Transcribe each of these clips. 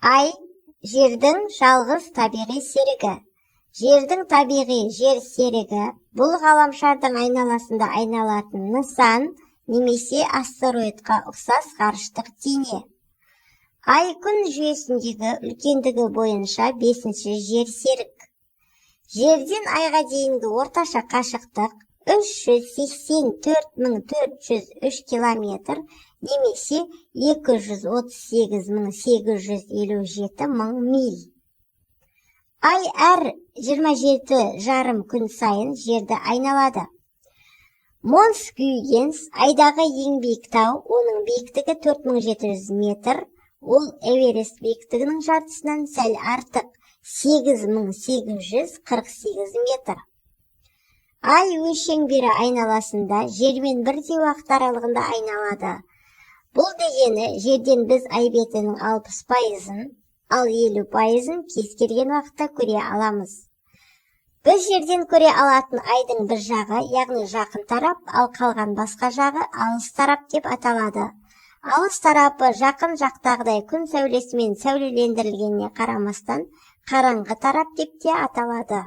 Ай – жердің жалғыз табиғи серігі. Жердің табиғи жер серігі бұл ғаламшардың айналасында айналатын нысан немесе астероидқа ұқсас ғарыштық дене. Ай күн жүйесіндегі үлкендігі бойынша 5-ші жер серік. Жерден айға дейінгі орташа қашықтық 384.403 километр немесе 238.857 мың миль. Ай әр 27,5 күн сайын жерді айналады. Монс Гюйгенс айдағы ең биік тау, оның биіктігі 4700 метр, ол Эверест биіктігінің жартысынан сәл артық 8848 метр. Ай өз шеңбері айналасында жермен бірдей уақыт аралығында айналады. Бұл дегені жерден біз ай бетінің 60%-ын, ал 50%-ын кез келген уақытта көре аламыз. Біз жерден көре алатын айдың бір жағы, яғни жақын тарап, ал қалған басқа жағы алыс тарап деп аталады. Алыс тарапы жақын жақтағыдай күн сәулесімен сәулелендірілгеніне қарамастан қараңғы тарап деп те аталады.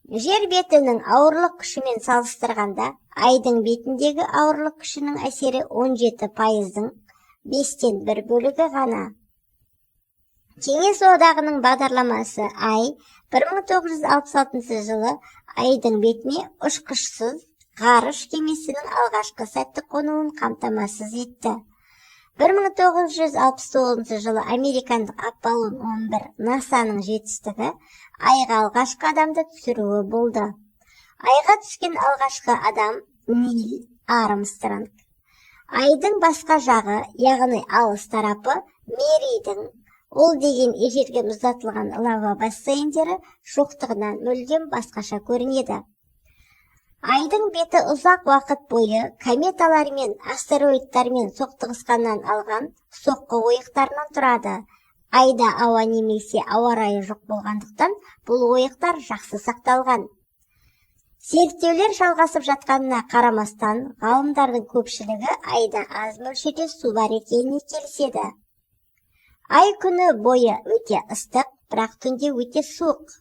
Жер бетінің ауырлық күшімен салыстырғанда, айдың бетіндегі ауырлық күшінің әсері 17%-ның 5-тен 1 бөлігі ғана. Кеңес одағының бағдарламасы Ай 1966 жылы айдың бетіне ұшқышсыз ғарыш кемесінің алғашқы сәтті қонуын қамтамасыз етті. 1969 жылы американдық Аполлон 11 НАСАның жетістігі айға алғашқы адамды түсіруі болды. Айға түскен алғашқы адам Нил Армстронг. Айдың басқа жағы, яғни алыс тарапы Мерейдің, ол деген ежелгі мұздатылған лава бассейндері жоқтығынан мүлдем басқаша көрінеді. Айдың беті ұзақ уақыт бойы кометалар мен астероидтармен соқтығысқаннан алған соққы ойықтарынан тұрады. Айда ауа немесе ауа райы жоқ болғандықтан бұл ойықтар жақсы сақталған. Зерттеулер жалғасып жатқанына қарамастан, ғалымдардың көпшілігі айда аз мөлшерде су бар екеніне келіседі. Ай күні бойы өте ыстық, бірақ түнде өте суық.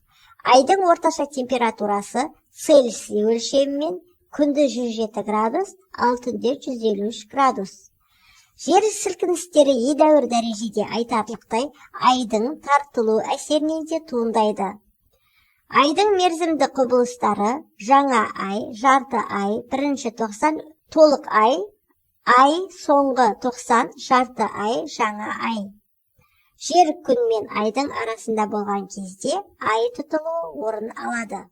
Айдың орташа температурасы Цельсий өлшемімен күнді 107 градус, ал түнде 153 градус. Жер сілкіністері едәуір дәрежеде айтарлықтай айдың тартылу әсерінен де туындайды. Айдың мерзімді құбылыстары жаңа ай, жарты ай, бірінші тоқсан, толық ай, соңғы тоқсан, жарты ай, жаңа ай. Жер күн мен айдың арасында болған кезде ай тұтылуы орын алады.